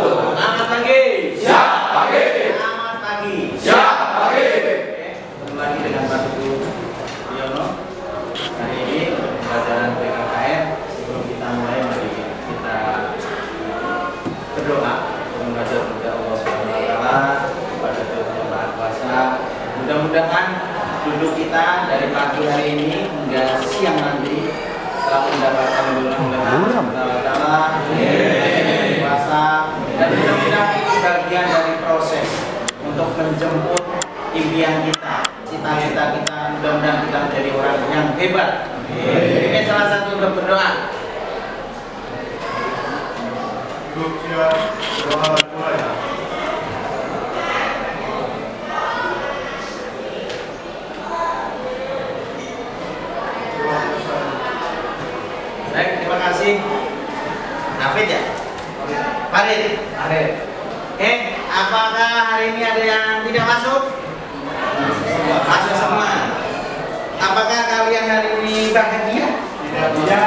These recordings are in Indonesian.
Selamat pagi. Siap pagi. Selamat pagi. Siap pagi. Oke, ketemu lagi dengan Pak Teguh Yono. Hari ini pelajaran PKKN. Sebelum kita mulai, mari kita berdoa membaca kepada Allah Subhanahu Wa Taala, kepada Tuhan Yang Maha Kuasa. Mudah-mudahan duduk kita dari pagi hari ini hingga siang nanti selalu mendapatkan lindungan Allah Taala, kuasa, dan mudah-mudahan ini bagian dari proses untuk menjemput impian kita, cita-cita kita. Mudah-mudahan kita menjadi orang yang hebat. Ini salah satu untuk berdoa. Baik, terima kasih. Hafid ya? Farid. Apakah hari ini ada yang tidak masuk? Masuk semua. Apakah kalian hari ini bahagia? Tidak.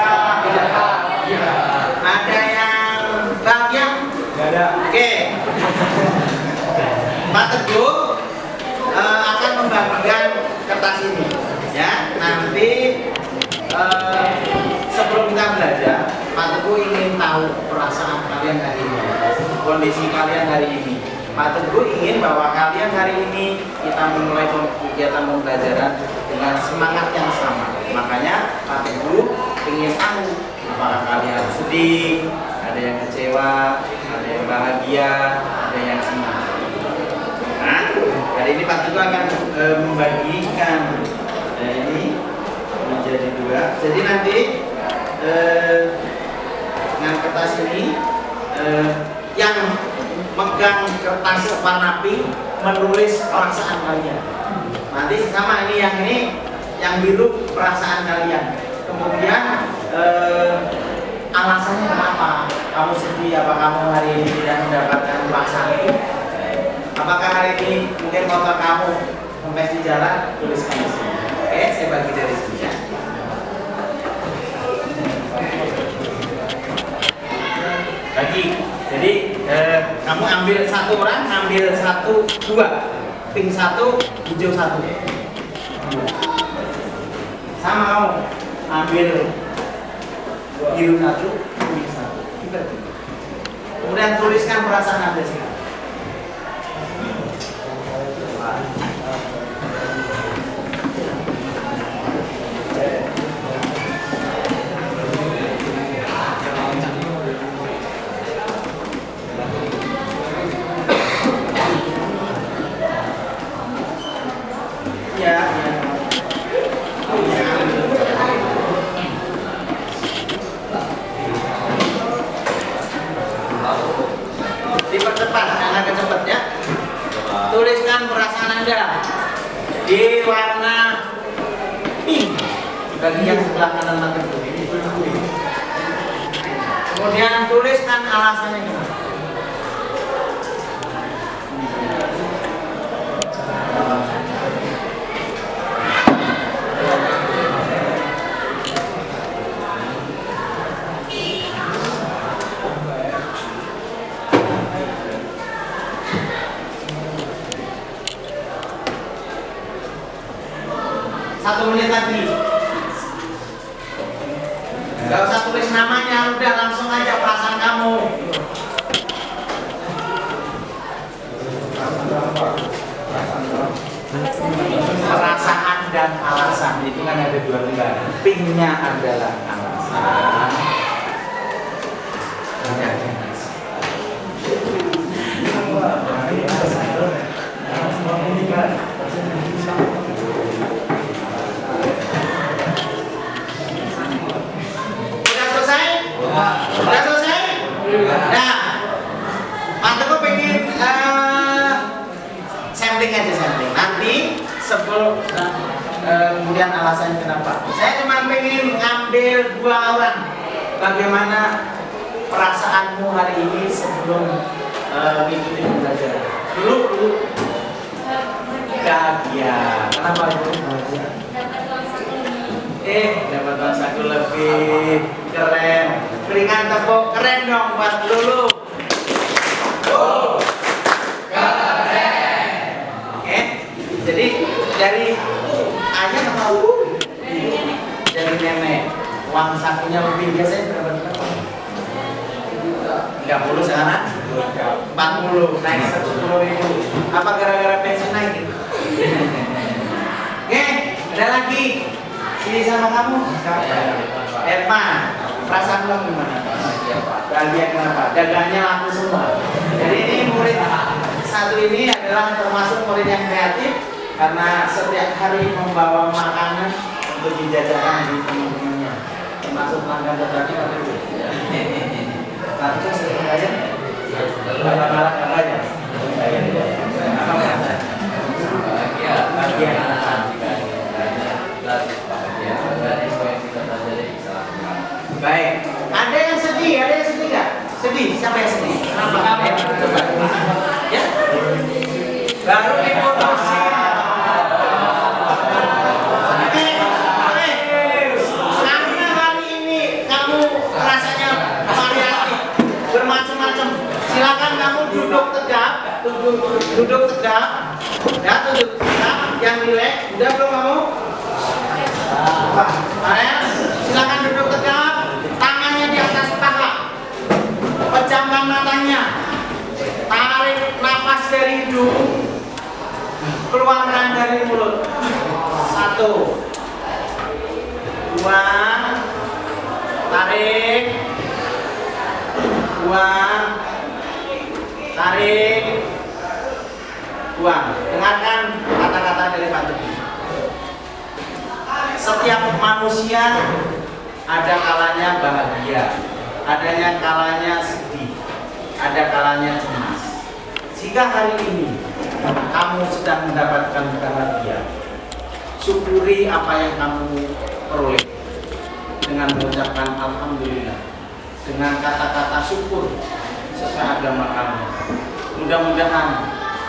Ada yang bahagia? Tidak ada. Oke. Pak Teguh akan membagikan kertas ini, ya. Nanti sebelum kita belajar, Pak Teguh ingin tahu perasaan kalian hari ini, kondisi kalian hari ini. Pak Teguh ingin bahwa kalian hari ini kita memulai kegiatan pembelajaran dengan semangat yang sama. Makanya Pak Teguh ingin tahu apakah kalian sedih, ada yang kecewa, ada yang bahagia, ada yang senang. Nah, hari ini Pak Teguh akan membagikan ini menjadi dua. Jadi nanti dengan kertas ini yang megang kertas warna pink menulis perasaan kalian. Nanti sama ini yang biru perasaan kalian. Kemudian alasannya kenapa kamu sedih, apa kamu hari ini tidak mendapatkan pasangan? Apakah hari ini mungkin motor kamu kempes di jalan? Tuliskan di sini. Oke, saya bagi dari sini ya. Bagi. Jadi kamu ambil satu orang, ambil satu, dua, pink satu, hijau satu. Sama kamu ambil biru satu, kuning satu. Kemudian tuliskan perasaan Anda sekarang. Dipercepat, agak cepat ya. Tuliskan perasaan Anda di warna pink di bagian sebelah kanan mata. Kemudian tuliskan alasannya gimana. Satu menit lagi. Gak usah tulis namanya, udah langsung aja perasaan kamu. Perasaan dan alasan itu kan ada dua lembar. Pinknya adalah alasan. Udah selesai? Nah, Pak Teguh pengen sampling aja sampling. Nanti sebelum kemudian alasannya kenapa. Saya cuma pengen ngambil dua orang. Bagaimana perasaanmu hari ini sebelum mengikuti pembelajaran? Dulu bahagia. Kenapa itu bahagia? Dapat uang saku lebih keren. Berikan tepuk keren dong buat Lulu. kaya apa jadi nenek. Uang sakunya lebih biasanya berapa? 30 sekarang? 40, naik 10.000. Apa gara-gara bensin naik gitu? Oke, ada lagi. Sini sama kamu. Erma, perasaan kamu gimana? Bahagia kenapa? Dagangnya laku semua. Jadi ini murid satu ini adalah termasuk murid yang kreatif karena setiap hari membawa makanan untuk dijajakan di teman-temannya. Termasuk pelanggan tadi waktu itu. Lalu sering aja. Malah apa ya? Apa kata? Bahagia. Baik. Ada yang sedih nggak? Sedih. Siapa yang sedih? Kenapa? Coba. Ya. Baru diproduksi. Karena hari ini kamu rasanya variatif, bermacam-macam. Silakan kamu duduk tegak, duduk tegak, ya duduk tegak, yang rileks. Udah belum kamu? Silakan duduk tegak, tangannya di atas paha, pejamkan matanya, tarik nafas dari hidung, keluarkan dari mulut. 1, 2, tarik, 2, tarik, buang. Dengarkan kata-kata dari Pak Teguh. Setiap manusia ada kalanya bahagia, adanya kalanya sedih, ada kalanya cemas. Jika hari ini kamu sedang mendapatkan bahagia, syukuri apa yang kamu peroleh dengan mengucapkan alhamdulillah, dengan kata-kata syukur sesuai agama kamu. Mudah-mudahan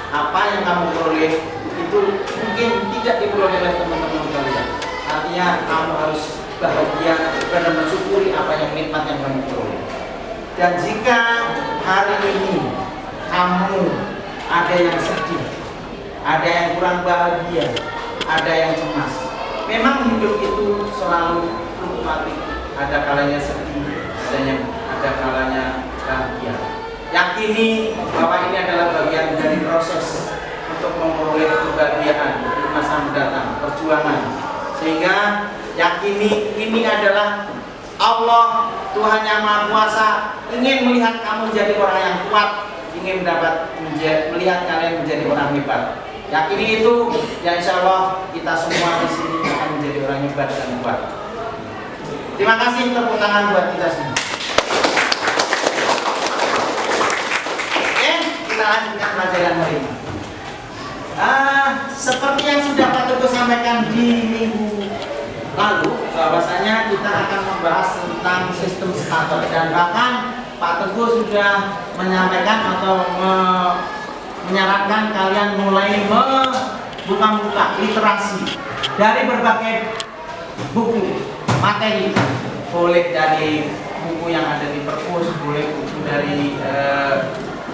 apa yang kamu peroleh itu mungkin tidak diperoleh oleh teman-teman kalian. Artinya kamu harus bahagia karena mensyukuri apa yang nikmat yang kamu peroleh. Dan jika hari ini kamu ada yang sedih, ada yang kurang bahagia, ada yang cemas, memang hidup itu selalu fluktuatif. Ada kalanya sedih, ada kalanya bahagia. Yakini bahwa ini adalah bagian dari proses untuk memperoleh kebahagiaan di masa mendatang, perjuangan. Sehingga yakini ini adalah Allah, Tuhan yang Maha Kuasa, ingin melihat kamu menjadi orang yang kuat, ingin melihat kalian menjadi orang hebat. Yakini itu, ya insya Allah kita semua di sini akan menjadi orang hebat dan kuat. Terima kasih, tepuk tangan buat kita semua. Oke, kita lanjutkan pelajaran hari ini. Seperti yang sudah Pak Teguh sampaikan di minggu lalu, bahwasanya kita akan membahas tentang sistem starter, dan bahkan Pak Teguh sudah menyampaikan atau menyarankan kalian mulai membuka literasi dari berbagai buku materi, boleh dari buku yang ada di perpus, boleh buku dari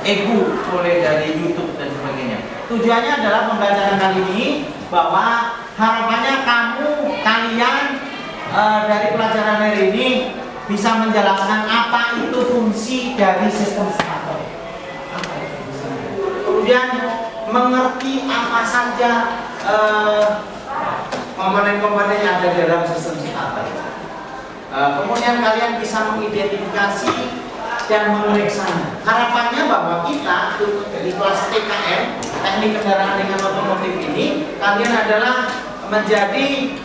e-book, boleh dari YouTube dan sebagainya. Tujuannya adalah pembelajaran kali ini bahwa harapannya kalian dari pelajaran hari ini bisa menjelaskan apa itu fungsi dari sistem starter. Kemudian mengerti apa saja komponen-komponen yang ada dalam sistem starter. Kemudian kalian bisa mengidentifikasi dan memeriksa. Harapannya bahwa kita di kelas TKM, teknik kendaraan ringan otomotif ini, kalian adalah menjadi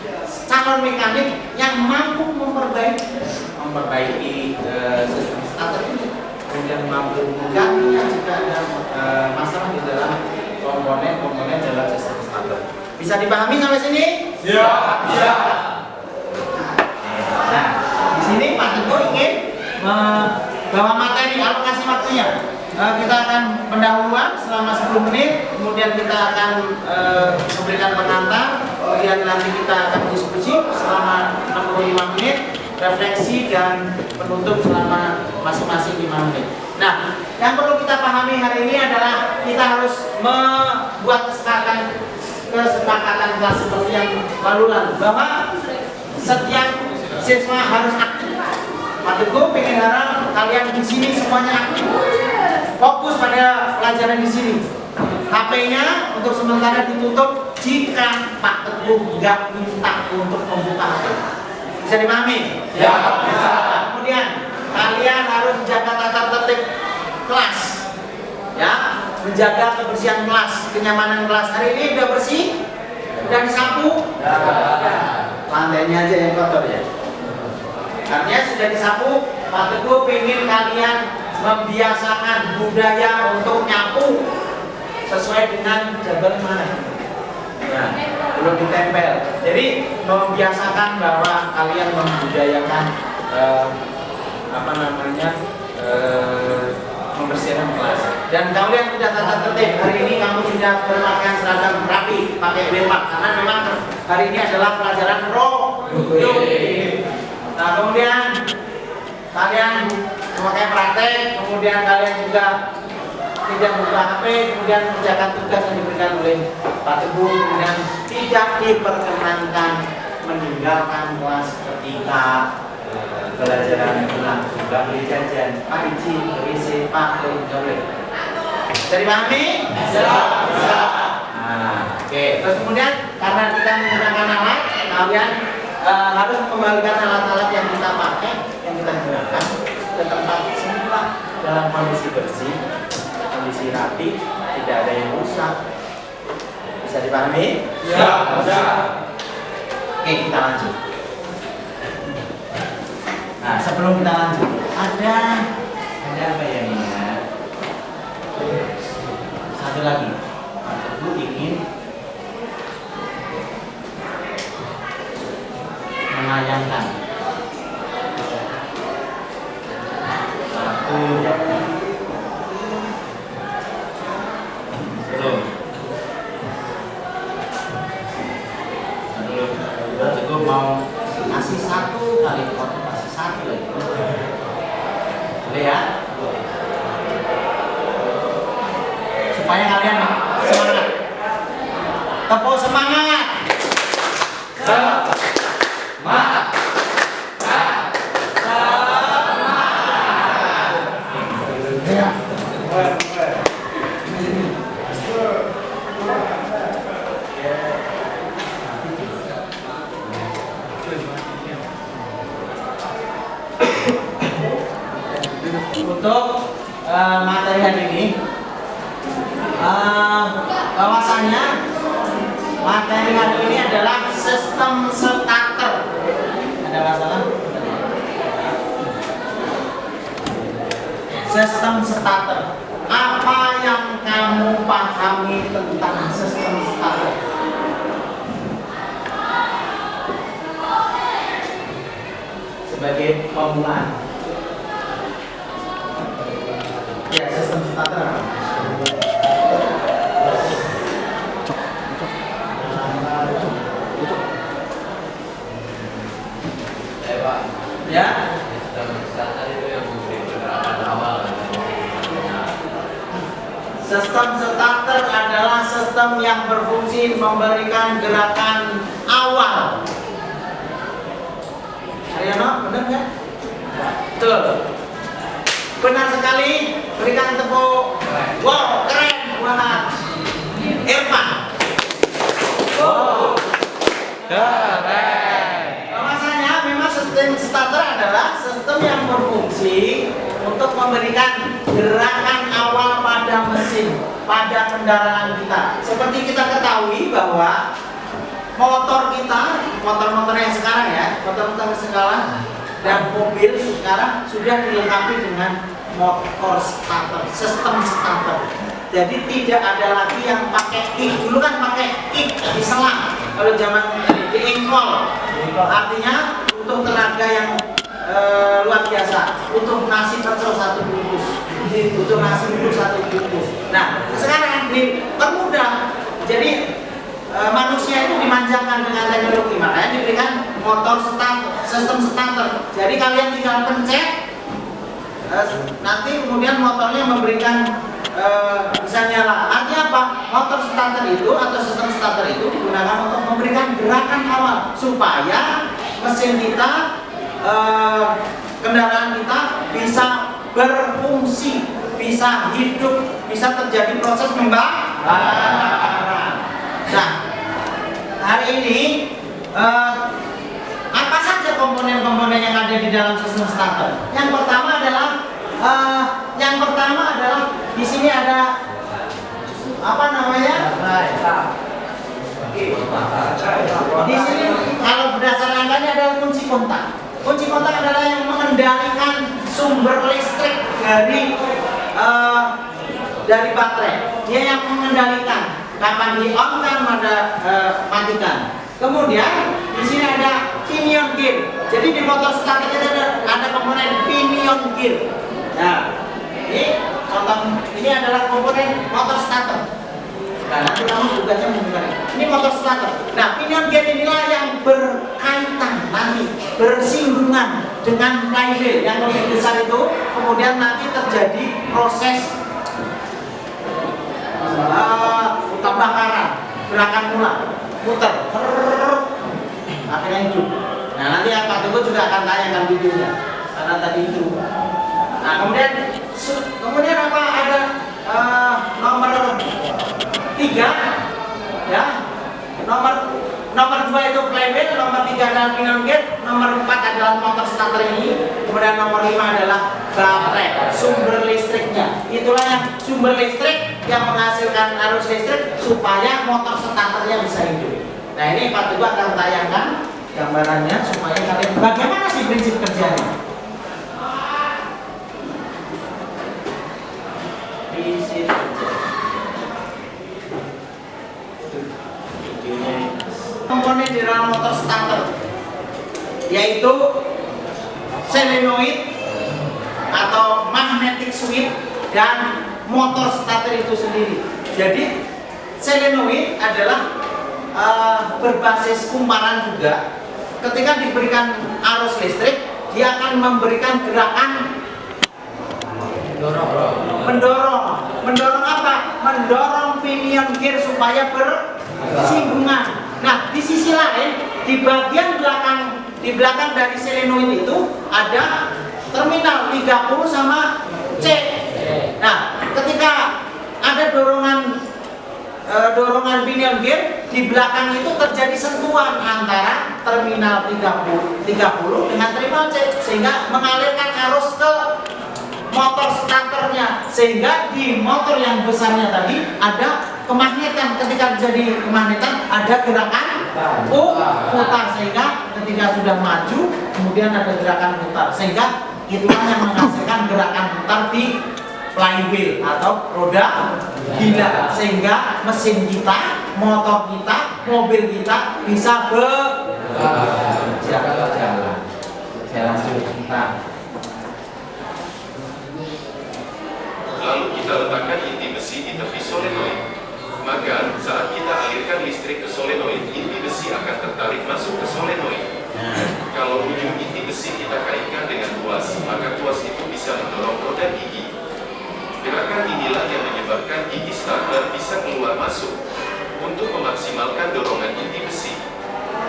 calon mekanik yang mampu memperbaiki sistem starter ini, kemudian mampu menggantinya jika ada masalah di dalam komponen dalam sistem starter. Bisa dipahami sampai sini? Ya, bisa. Nah, di sini Pak Teguh ingin bahwa materi alokasi waktunya kita akan pendahuluan selama 10 menit, kemudian kita akan memberikan pengantar, kemudian nanti kita akan diskusi selama 65 menit, refleksi dan penutup selama masing-masing 5 menit. Nah, yang perlu kita pahami hari ini adalah kita harus membuat kesepakatan kesepakatan kelas seperti yang lalu bahwa setiap siswa harus aktif. Pak Teguh pengen harap kalian di sini semuanya aktif, fokus pada pelajaran di sini. HP-nya untuk sementara ditutup jika Pak Teguh nggak minta untuk membuka HP. Bisa dipahami? Ya, bisa. Kemudian kalian harus menjaga tata tertib kelas, ya, menjaga kebersihan kelas, kenyamanan kelas. Hari ini udah bersih, udah disapu, lantainya aja yang kotor ya. Artinya sudah disapu. Pak Teguh pengen kalian membiasakan budaya untuk nyapu sesuai dengan jadwal mana. Nah, belum ditempel. Jadi membiasakan bahwa kalian membudayakan membersihkan kelas. Dan kalian sudah tata tertib. Hari ini kamu sudah berpakaian seragam rapi, pakai bemak karena memang hari ini adalah pelajaran produktif. Nah, kemudian kalian memakai praktek, kemudian kalian juga tidak buka HP, kemudian mengerjakan tugas yang diberikan oleh Pak Teguh, kemudian tidak diperkenankan meninggalkan kelas ketika pelajaran berlangsung. Gak boleh jajan, Pak izin, WC, Pak, boleh. Bisa dipahami? Bisa. Nah, oke. Terus kemudian karena kita menggunakan alat, kalian harus kembalikan alat-alat yang kita pakai, yang kita gunakan ke tempat semula dalam kondisi bersih, kondisi rapi, tidak ada yang rusak. Bisa dipahami? Ya, bisa. Oke, kita lanjut. Nah, sebelum kita lanjut, ada apa ya ini ya? Satu lagi, aku ingin menayangkan satu aku mau kasih satu kali foto, kasih satu lagi boleh ya, supaya kalian semangat, tepuk semangat. Untuk materi hari ini, bahwasannya materi hari ini adalah sistem starter. Ada masalah? Sistem starter. Apa yang kamu pahami tentang sistem starter? Sebagai pemulaan. Ya, sistem starter. Ya. Sistem starter adalah sistem yang berfungsi memberikan gerakan awal. Ariano, benar nggak? Betul. Benar sekali. Berikan tepuk. Wow, keren banget. Irfan. Wow, keren. Bahwasanya memang sistem starter adalah sistem yang berfungsi untuk memberikan gerakan awal pada mesin, pada kendaraan kita. Seperti kita ketahui bahwa motor kita, motor-motor yang sekarang ya, motor-motor sekarang dan mobil sekarang sudah dilengkapi dengan motor starter, sistem starter. Jadi tidak ada lagi yang pakai kick. Dulu kan pakai kick diselang. Kalau zaman di engkol, artinya untuk tenaga yang luar biasa, untuk nasi pecel satu bungkus, untuk nasi bungkus satu bungkus. Nah, sekarang dipermudah. Jadi manusia itu dimanjakan dengan teknologi, makanya diberikan motor starter, sistem starter. Jadi kalian tinggal pencet, nanti kemudian motornya memberikan bisa nyala. Artinya apa? motor starter itu atau sistem starter itu digunakan untuk memberikan gerakan awal supaya mesin kita, kendaraan kita bisa berfungsi, bisa hidup, bisa terjadi proses pembakaran. Nah, hari ini apa saja komponen-komponen yang ada di dalam sistem starter? Yang pertama adalah di sini ada apa namanya? Di sini kalau berdasarkan angkanya adalah kunci kontak. Kunci kontak adalah yang mengendalikan sumber listrik dari baterai. Dia yang mengendalikan kapan di on kan, matikan. Kemudian di sini ada pinion gear. Jadi di motor starter itu ada komponen pinion gear. Nah, ini contoh, ini adalah komponen motor starter. Nah, nanti kamu tugasnya menunjukkan ini motor starter. Nah, pinion gear inilah yang berkaitan nanti, bersinggungan dengan flywheel yang lebih besar itu. Kemudian nanti terjadi proses pembakaran, gerakan mula, muter, akhirnya hidup. Nah, nanti Pak Teguh juga akan tayangkan videonya karena tadi itu. Nah, kemudian apa, ada nomor 3 ya, nomor 2 itu flywheel, nomor 3 adalah pinion gear, nomor 4 adalah motor starter ini, kemudian nomor 5 adalah baterai, sumber listriknya. Itulah yang sumber listrik yang menghasilkan arus listrik supaya motor starternya bisa hidup. Nah, ini Pak Teguh akan tayangkan gambarannya supaya kalian bagaimana sih prinsip kerjanya. Prinsip kerja. Komponen di dalam motor starter yaitu solenoid atau magnetic switch dan motor starter itu sendiri. Jadi solenoid adalah berbasis kumparan juga. Ketika diberikan arus listrik, dia akan memberikan gerakan mendorong apa? Mendorong pinion gear supaya bersinggungan. Nah, di sisi lain, di bagian belakang dari solenoid itu ada terminal 30 sama C. Nah, ketika ada dorongan pinion gear, di belakang itu terjadi sentuhan antara terminal 30 dengan terminal C sehingga mengalirkan arus ke motor starternya, sehingga di motor yang besarnya tadi ada kemagnetan. Ketika terjadi kemagnetan ada gerakan putar, sehingga ketika sudah maju kemudian ada gerakan putar, sehingga itulah yang menghasilkan gerakan putar di flywheel atau roda gila, sehingga mesin kita, motor kita, mobil kita bisa berjalan kita. Lalu kita letakkan inti besi di tepi solenoid. Maka saat kita alirkan listrik ke solenoid, inti besi akan tertarik masuk ke solenoid. Kalau ujung inti besi kita kaitkan dengan tuas, maka tuas itu bisa mendorong roda gigi. Gerakan inilah yang menyebabkan gigi starter bisa keluar masuk. Untuk memaksimalkan dorongan inti besi,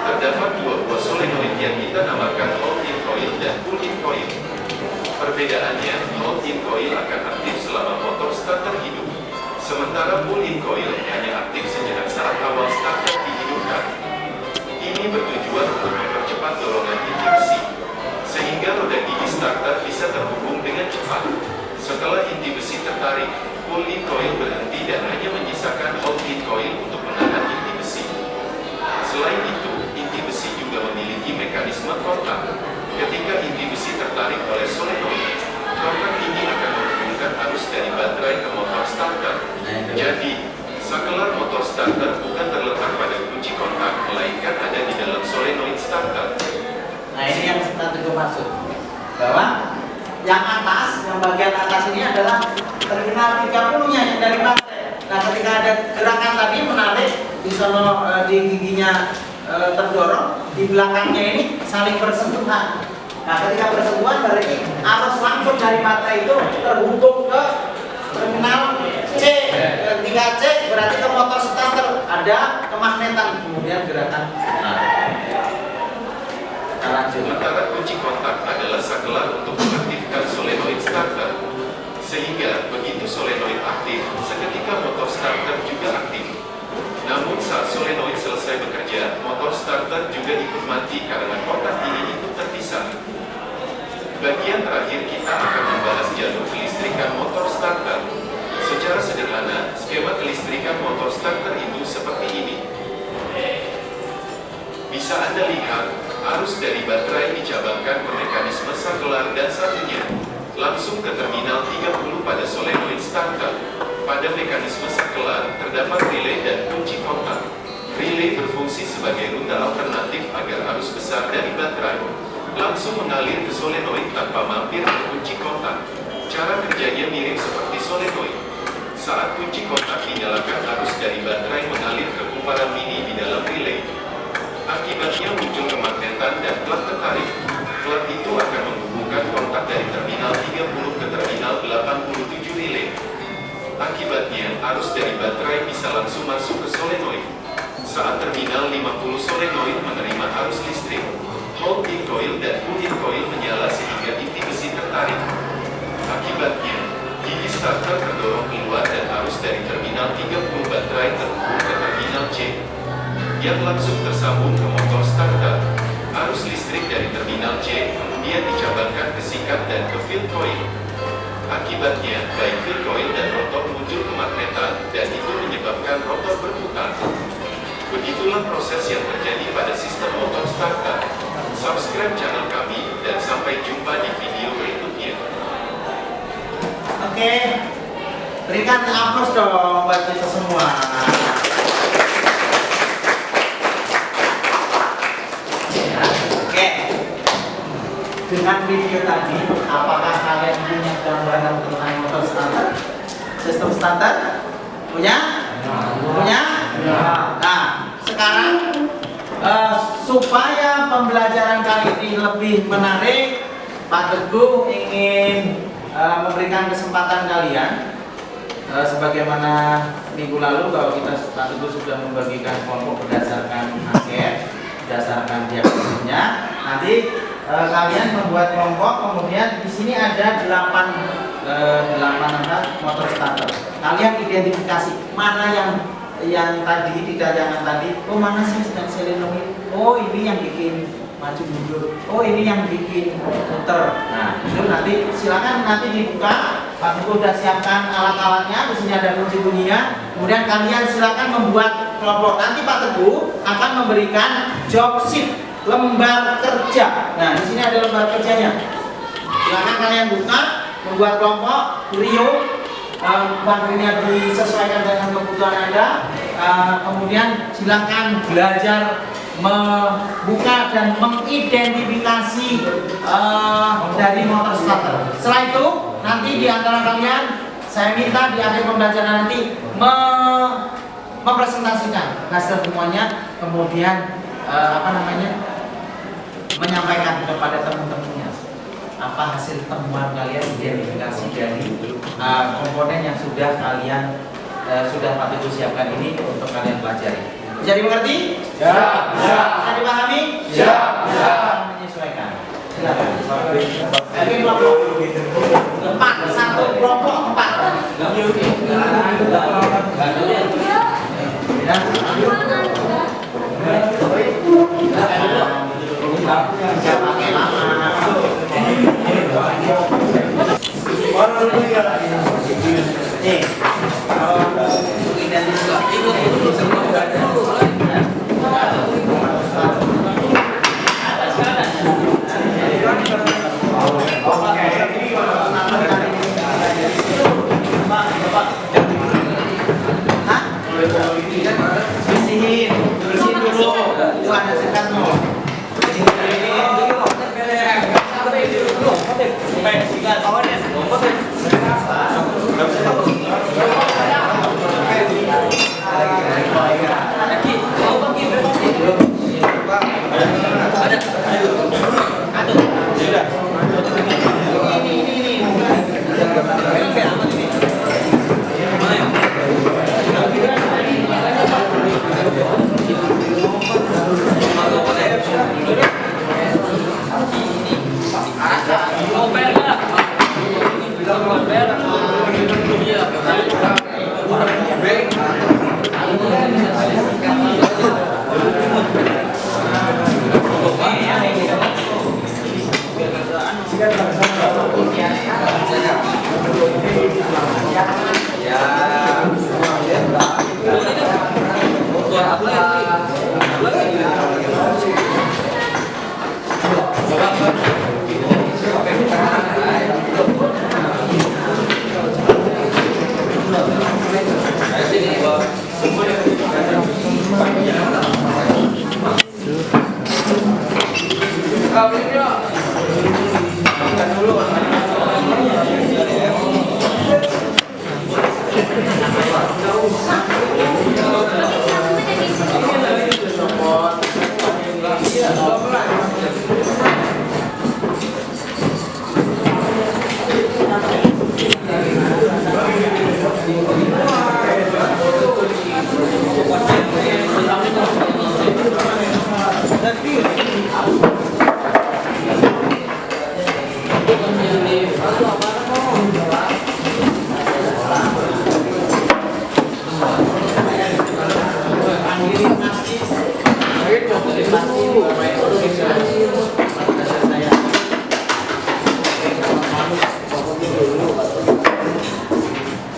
terdapat dua buah solenoid yang kita namakan hold-in coil dan pull-in coil. Perbedaannya, hold-in coil akan aktif selama motor starter hidup, sementara pull-in coil hanya aktif sejenak saat awal starter dihidupkan. Ini bertujuan untuk mempercepat dorongan inti besi, sehingga roda gigi starter bisa terhubung dengan cepat. Setelah inti besi tertarik, pull-in coil berhenti dan hanya menyisakan hold-in coil untuk menahan inti besi. Selain itu, inti besi juga memiliki mekanisme kontak. Ketika inti besi tertarik oleh solenoid, kontak ini akan menghubungkan arus dari baterai ke motor starter. Jadi, saklar motor starter bukan terletak pada kunci kontak, melainkan ada di dalam solenoid starter. Nah, ini yang kita Teguh maksud, bahwa yang atas, yang bagian atas ini adalah terminal 30-nya yang dari baterai. Nah, ketika ada gerakan tadi menarik di sono, di giginya terdorong, di belakangnya ini saling bersentuhan. Nah, ketika bersentuhan berarti arus langsung dari baterai itu terhubung ke terminal C. 3C berarti ke ada kemagnetan, kemudian gerakan. Nah, kita lanjut. Sementara kunci kontak adalah sakelar untuk mengaktifkan solenoid starter. Sehingga begitu solenoid aktif, seketika motor starter juga aktif. Namun saat solenoid selesai bekerja, motor starter juga ikut mati karena kontak ini ikut terpisah. Bagian terakhir kita akan membahas jalur kelistrikan motor starter. Secara sederhana, skema kelistrikan motor starter itu seperti ini. Bisa Anda lihat, arus dari baterai dicabangkan ke mekanisme sakelar dan satunya langsung ke terminal 30 pada solenoid starter. Pada mekanisme sakelar, terdapat relay dan kunci kontak. Relay berfungsi sebagai rute alternatif agar arus besar dari baterai langsung mengalir ke solenoid tanpa mampir ke kunci kontak. Cara kerjanya mirip seperti solenoid. Saat kunci kontak dinyalakan, arus dari baterai mengalir ke kumparan mini di dalam relay. Akibatnya muncul kemagnetan dan plat tertarik. Plat itu akan menghubungkan kontak dari terminal 30 ke terminal 87 relay. Akibatnya, arus dari baterai bisa langsung masuk ke solenoid. Saat terminal 50 solenoid menerima arus listrik, holding coil dan pull-in coil menyala sehingga inti besi tertarik. Akibatnya, gigi starter terdorong keluar dan arus dari terminal 30 baterai terhubung ke terminal C yang langsung tersambung ke motor starter. Arus listrik dari terminal C kemudian dicabangkan ke sikat dan ke field coil. Akibatnya, baik field coil dan rotor muncul kemagnetan dan itu menyebabkan rotor berputar. Begitulah proses yang terjadi pada sistem motor starter. Subscribe channel kami dan sampai jumpa di video berikutnya. Oke, berikan aplaus dong buat kita semua. Oke, dengan video tadi, apakah kalian punya gambaran tentang motor starter? Sistem starter? Punya? Punya? Nah, sekarang supaya pembelajaran kali ini lebih menarik, Pak Teguh ingin memberikan kesempatan kalian sebagaimana minggu lalu bahwa kita Pak Teguh sudah membagikan kelompok berdasarkan angket, berdasarkan diagnosisnya. Nanti kalian membuat kelompok, kemudian di sini ada 8 motor starter. Kalian identifikasi mana yang tadi di tayangan tadi, oh mana sih sedang solenoid, oh ini yang bikin maju mundur, oh ini yang bikin muter. Nah itu nanti silakan nanti dibuka. Pak Teguh sudah siapkan alat-alatnya, di sini ada kunci bunyinya. Kemudian kalian silakan membuat kelompok. Nanti Pak Teguh akan memberikan job sheet, lembar kerja. Nah di sini ada lembar kerjanya. Silakan kalian buka, membuat kelompok, Rio. Waktunya disesuaikan dengan kebutuhan Anda. Kemudian silakan belajar membuka dan mengidentifikasi dari motor starter. Setelah itu nanti di antara kalian saya minta di akhir pembelajaran nanti mempresentasikan hasil temuannya, kemudian menyampaikan kepada teman-temannya apa hasil temuan kalian, identifikasi dari komponen yang sudah kalian sudah Pak Teguh siapkan ini untuk kalian pelajari. Bisa dimengerti? Ya. Bisa dipahami? Ya. Menyesuaikan. Silakan. Oke, kelompok 4, satu kelompok 4. Bisa pakai lama. Nih, untuk identifikasi itu semua sudah ada. Bersihin dulu. Itu ada sekatmu.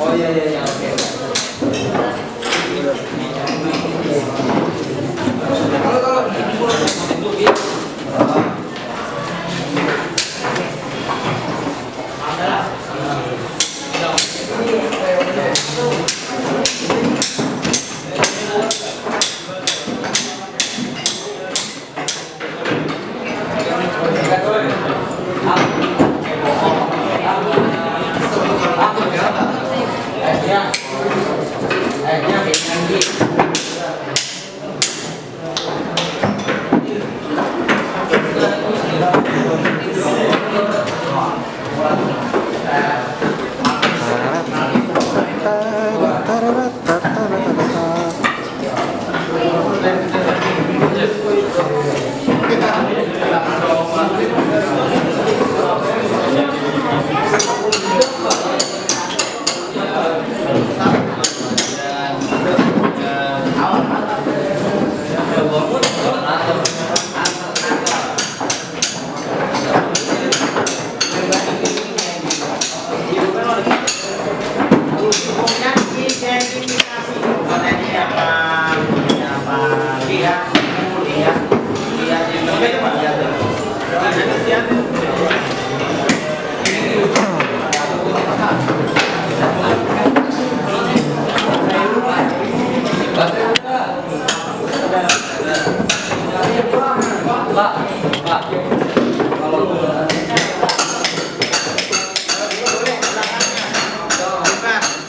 Oh iya oke.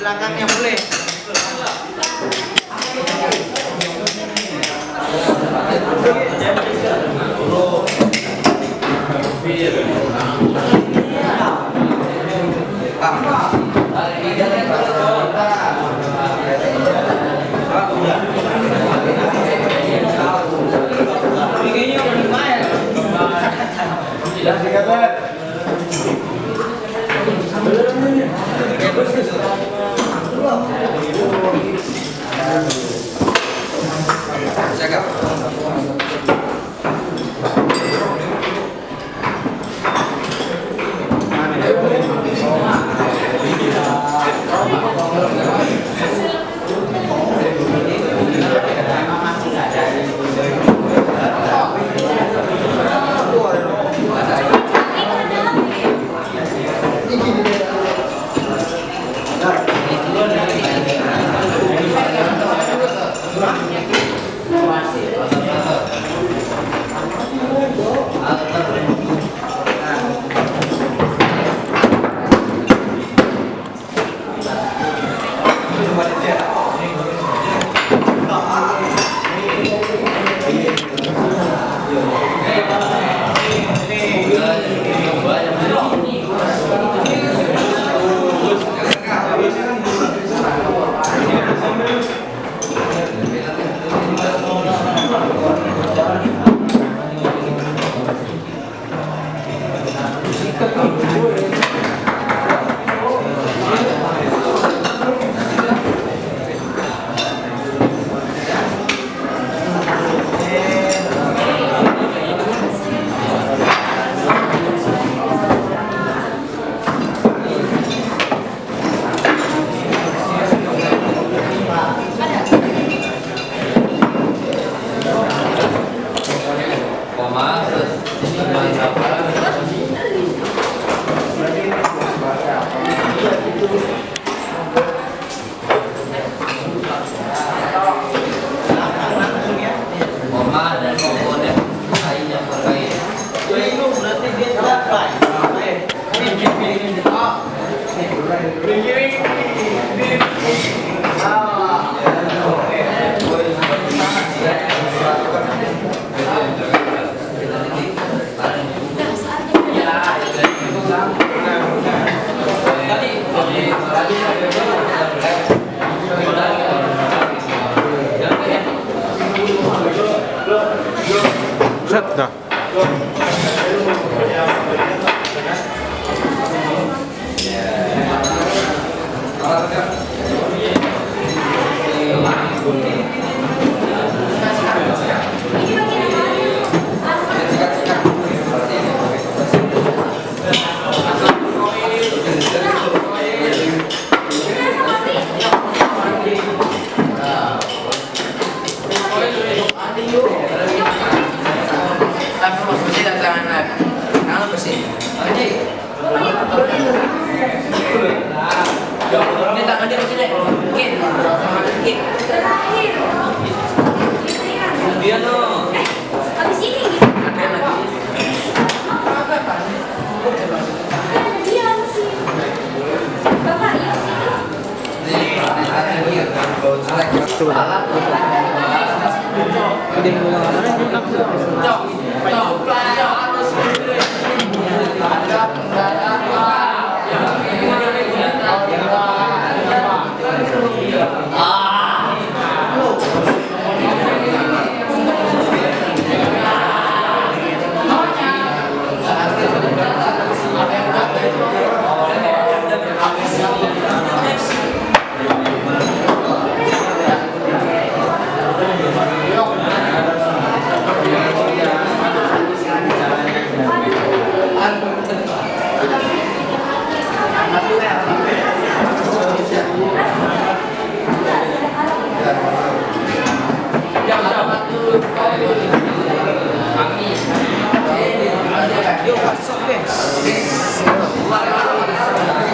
Belakangnya boleh.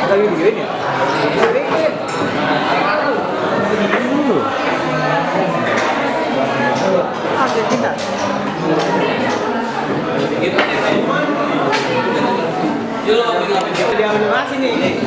Lagi begini ya? Argentina. Dia animasi nih.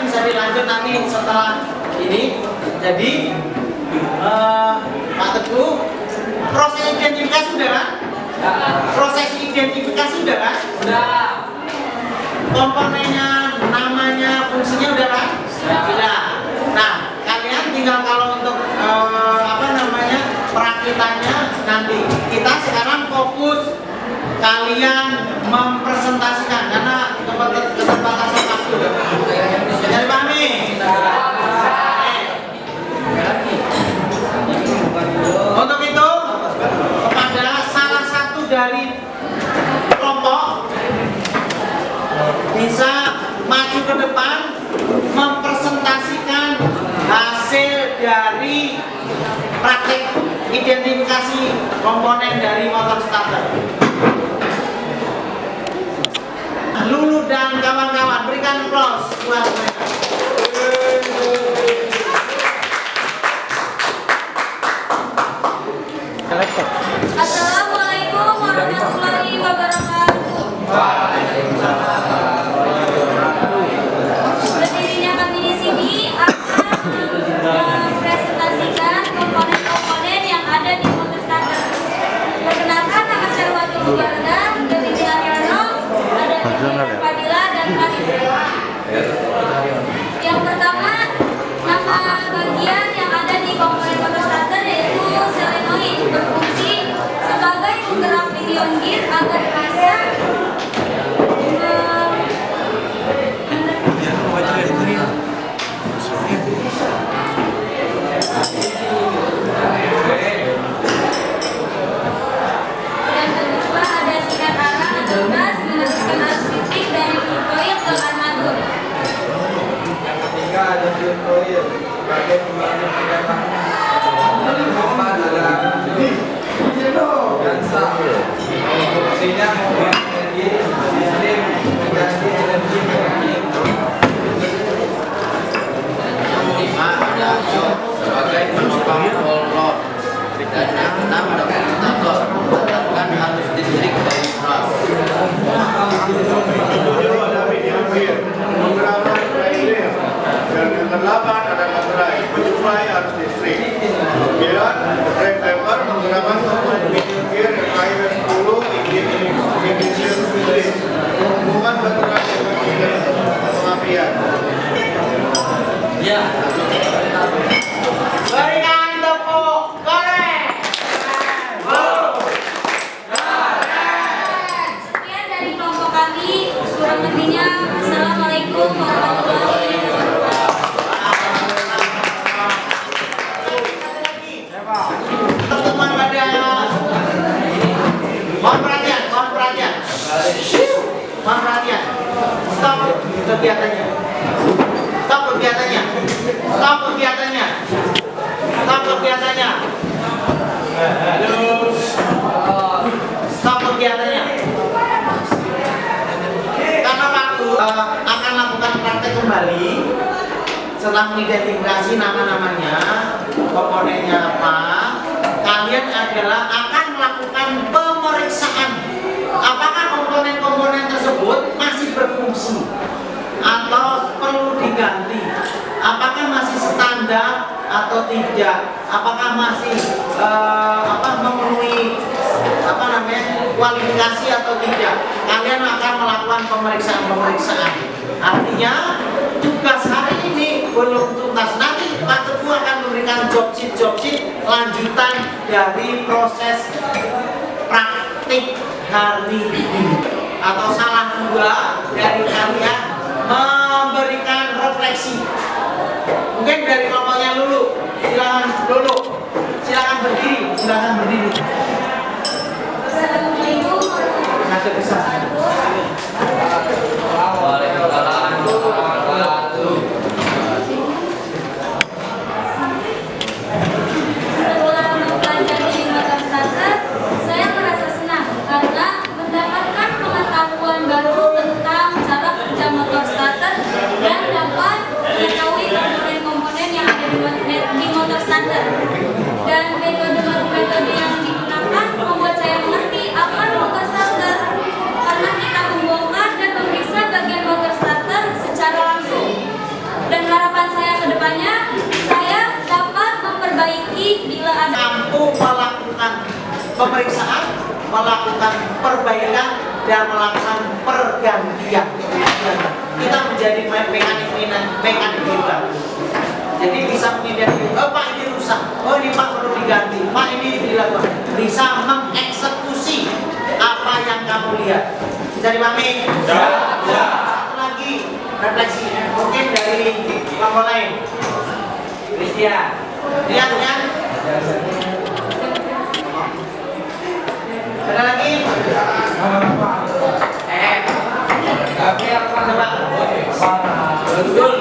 Bisa dilanjut nanti setelah ini. Jadi Pak Teguh, proses identifikasi sudah kan? Proses identifikasi sudah kan? Sudah. Komponennya, namanya, fungsinya udah kan? Sudah. Nah, kalian tinggal kalau untuk perakitannya nanti. Kita sekarang fokus kalian mempresentasikan karena keterbatasan waktu. Bisa dipahami? Untuk itu, kepada salah satu dari kelompok bisa maju ke depan mempresentasikan hasil dari praktik identifikasi komponen dari motor starter. Lulu dan kawan-kawan, berikan applause buat mereka. Assalamualaikum warahmatullahi wabarakatuh. Berdirinya kami di sini akan mempresentasikan komponen-komponen yang ada di motor starter. Perkenalkan, nama saya Wajul Mubarda, dari Bilarano, ada Fadila dan Karim. Yang pertama, nama bagian yang ada di komponen motor starter yaitu solenoid, berfungsi sebagai penggerak pion gear agar bisa dan kedua ada sikat arah atau gas meneruskan arus listrik dari coil ke armatur. Yang ketiga ada fuel coil sebagai pembantu tegangan. Yang keempat ada gansa. Fungsinya membuat energi sistem mengganti energi mekanik. Kelima ada ion sebagai penopang wall load. Dan yang keenam ada komutator mengantarkan arus listrik dari brush. Ketujuh ada medium gear, beberapa flywheel, dan yang kedelapan ada materai, menyuplai arus listrik. 9, brake lever menggunakan komponen medium gear yang IWS 10 ignition switch, hubungan baterai dengan pengapian. Berikan tepuk korek. Sekian dari kelompok kami. Kurang lebihnya, Assalamualaikum warahmatullahi wabarakatuh. Teman-teman pada mohon perhatian, mohon perhatian. Mohon perhatian. Stop kegiatannya. Stop kegiatannya. Stop kegiatannya. Stop kegiatannya. Stop kegiatannya. Karena waktu akan lakukan praktek kembali setelah mengidentifikasi nama-namanya, komponennya apa, kalian adalah akan melakukan pemeriksaan apakah komponen-komponen tersebut masih berfungsi atau perlu diganti, apakah masih standar atau tidak, apakah masih memenuhi kualifikasi atau tidak. Kalian akan melakukan pemeriksaan. Artinya tugas hari ini belum tuntas. Nanti Pak Teguh akan memberikan job sheet lanjutan dari proses praktik hari ini. Atau salah dua dari kalian memberikan refleksi. Mungkin dari kelompoknya Lulu, silakan berdiri. Assalamualaikum warahmatullahi wabarakatuh. Setelah mempelajari motor starter, saya merasa senang karena mendapatkan pengetahuan baru tentang cara kerja motor starter dan dapat mengetahui komponen-komponen yang ada di motor starter. Dan metode-metode yang digunakan membuat saya mengerti apa motor starter karena kita membongkar dan memeriksa bagian motor starter secara langsung. Dan harapan saya ke depannya, saya dapat memperbaiki bila ada mampu melakukan pemeriksaan, melakukan perbaikan, dan melakukan pergantian. Kita menjadi mekanik juga. Jadi bisa mengidentifikasi, oh Pak ini rusak, oh ini Pak perlu diganti, Pak ini dilakukan. Bisa mengeksekusi apa yang kamu lihat. Bisa dipahami? Satu lagi refleksi, mungkin dari kelompok lain. Christian. Lihat. Ada lagi? Betul.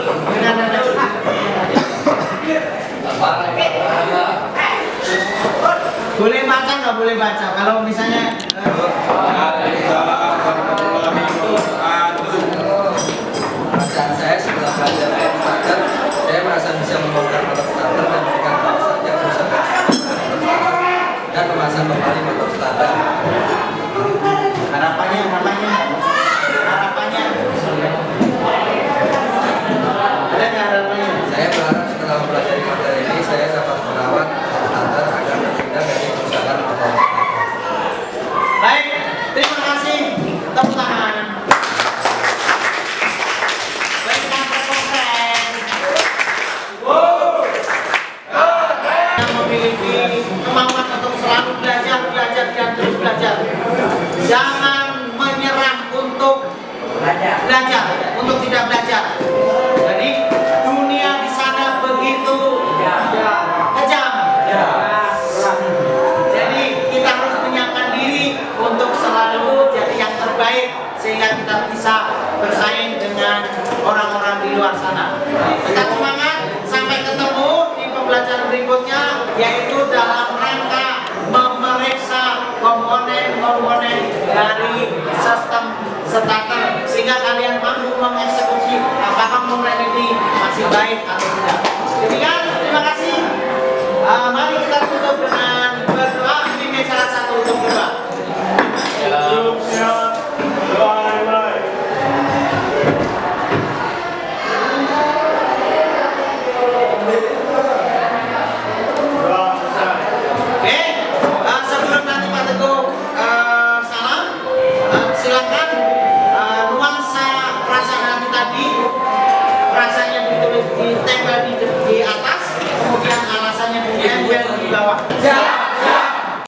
Boleh baca nggak boleh baca? Kalau misalnya Perasaan saya setelah belajar motor starter, saya merasa bisa membongkar motor starter dan memberikan perusahaan yang bisa dan memasang kembali motor starter. harapannya ada nggak harapannya? Saya berharap setelah mempelajari materi ini, saya dapat merawat motor starter agar terhindar dari kerusakan motor. Baik, terima kasih. Tepuk tangan. Berikan tepuk keren. Yang memiliki kemauan untuk selalu belajar dan terus belajar. Jangan menyerah untuk belajar, untuk tidak belajar. Jadi dunia di sana begitu kejam. Jadi kita harus menyiapkan diri untuk selalu jadi yang terbaik sehingga kita bisa bersaing dengan orang-orang di luar sana. Tetap semangat, sampai ketemu di pembelajaran berikutnya, yaitu dalam rangka memeriksa komponen-komponen dari sistem starter sehingga kalian mampu mengeksekusi apakah komponen ini masih baik atau tidak. Demikian, terima kasih. Mari kita tutup dengan berdoa. Ini salah satu untuk berdoa. Oke, sebelum nanti Pak Teguh salam, silakan